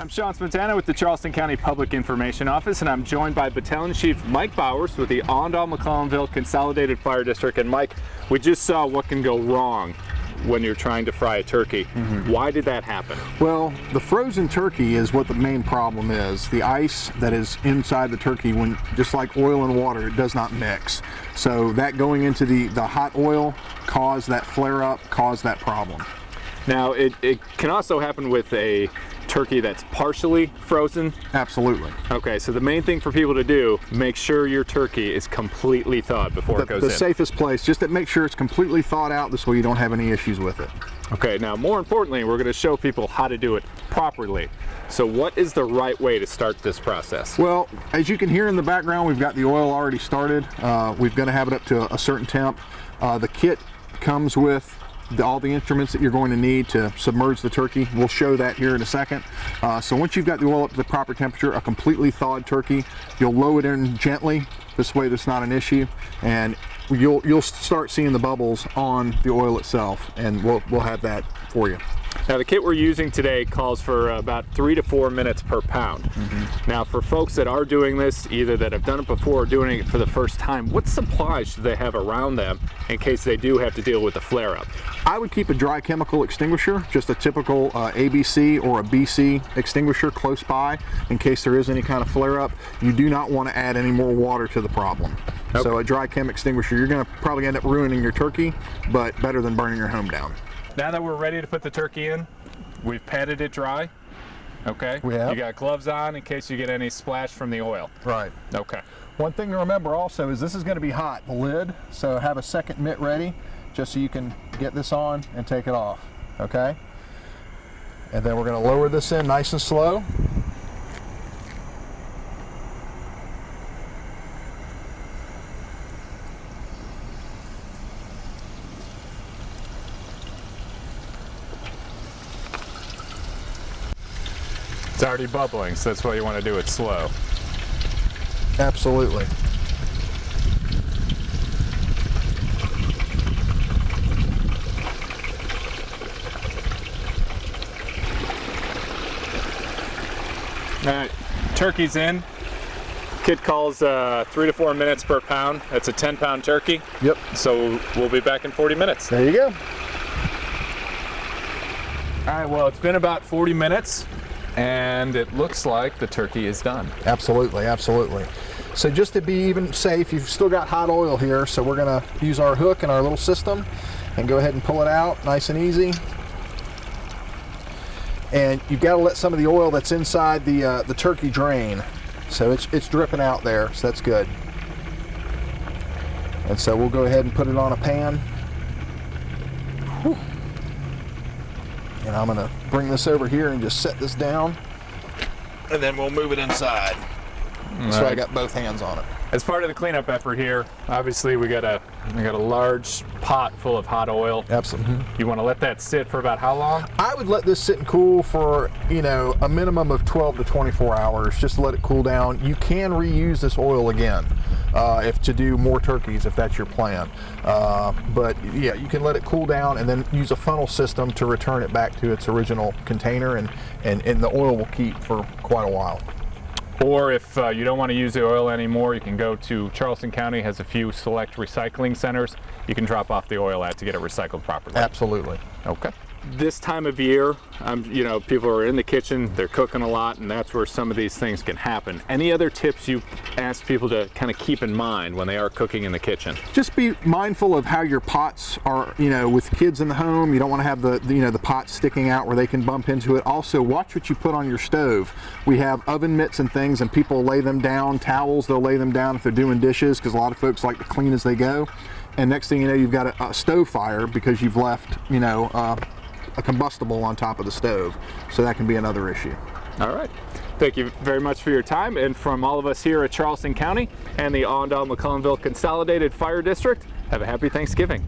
I'm Sean Smetana with the Charleston County Public Information Office, and I'm joined by Battalion Chief Mike Bowers with the Awendaw-McClellanville Consolidated Fire District. And Mike, we just saw what can go wrong when you're trying to fry a turkey. Why did that happen? Well, the frozen turkey is what the main problem is. The ice that is inside the turkey, when just like oil and water, it does not mix. So that going into the hot oil caused that flare up, caused that problem. Now, it can also happen with a turkey that's partially frozen? Absolutely. Okay, so the main thing for people to do, make sure your turkey is completely thawed before it goes in. The safest place, just to make sure it's completely thawed out, this way you don't have any issues with it. Okay, now more importantly, we're going to show people how to do it properly. So what is the right way to start this process? Well, as you can hear in the background, we've got the oil already started. We're going to have it up to a certain temp. The kit comes with all the instruments that you're going to need to submerge the turkey. We'll show that here in a second. So once you've got the oil up to the proper temperature, a completely thawed turkey, you'll lower it in gently. This way there's not an issue, and you'll start seeing the bubbles on the oil itself, and we'll have that for you. Now the kit we're using today calls for about 3 to 4 minutes per pound. Now for folks that are doing this, either that have done it before or doing it for the first time, what supplies do they have around them in case they do have to deal with a flare-up? I would keep a dry chemical extinguisher, just a typical ABC or a BC extinguisher close by in case there is any kind of flare-up. You do not want to add any more water to the problem. Okay. So a dry chem extinguisher, you're going to probably end up ruining your turkey, but better than burning your home down. Now that we're ready to put the turkey in, we've patted it dry. Okay. We have. You got gloves on in case you get any splash from the oil. Right. Okay. One thing to remember also is this is going to be hot, the lid, so have a second mitt ready just so you can get this on and take it off. Okay. And then we're going to lower this in nice and slow. It's already bubbling, so that's why you want to do it slow. Absolutely. All right, turkey's in. Kit calls 3 to 4 minutes per pound. That's a 10-pound turkey. Yep. So we'll be back in 40 minutes. There you go. All right, well, it's been about 40 minutes. And it looks like the turkey is done. Absolutely, absolutely. So just to be even safe, you've still got hot oil here, so we're gonna use our hook and our little system and go ahead and pull it out nice and easy. And you've got to let some of the oil that's inside the turkey drain. So it's dripping out there, so that's good. And so we'll go ahead and put it on a pan. Whew. And I'm gonna bring this over here and just set this down, and then we'll move it inside. So I got both hands on it. As part of the cleanup effort here, obviously we got a large pot full of hot oil. Absolutely. You want to let that sit for about how long? I would let this sit and cool for, a minimum of 12 to 24 hours, just to let it cool down. You can reuse this oil again if to do more turkeys, if that's your plan. But yeah, you can let it cool down and then use a funnel system to return it back to its original container, and the oil will keep for quite a while. Or if you don't want to use the oil anymore, you can go to Charleston County, has a few select recycling centers. You can drop off the oil at to get it recycled properly. Absolutely. Okay. This time of year, people are in the kitchen, they're cooking a lot, and that's where some of these things can happen. Any other tips you ask people to kind of keep in mind when they are cooking in the kitchen? Just be mindful of how your pots are, with kids in the home. You don't want to have the pots sticking out where they can bump into it. Also, watch what you put on your stove. We have oven mitts and things, and people lay them down, towels, they'll lay them down if they're doing dishes, because a lot of folks like to clean as they go. And next thing you know, you've got a stove fire because you've left, a combustible on top of the stove, so that can be another issue. All right. Thank you very much for your time, and from all of us here at Charleston County and the Awendaw-McClellanville Consolidated Fire District, have a happy Thanksgiving.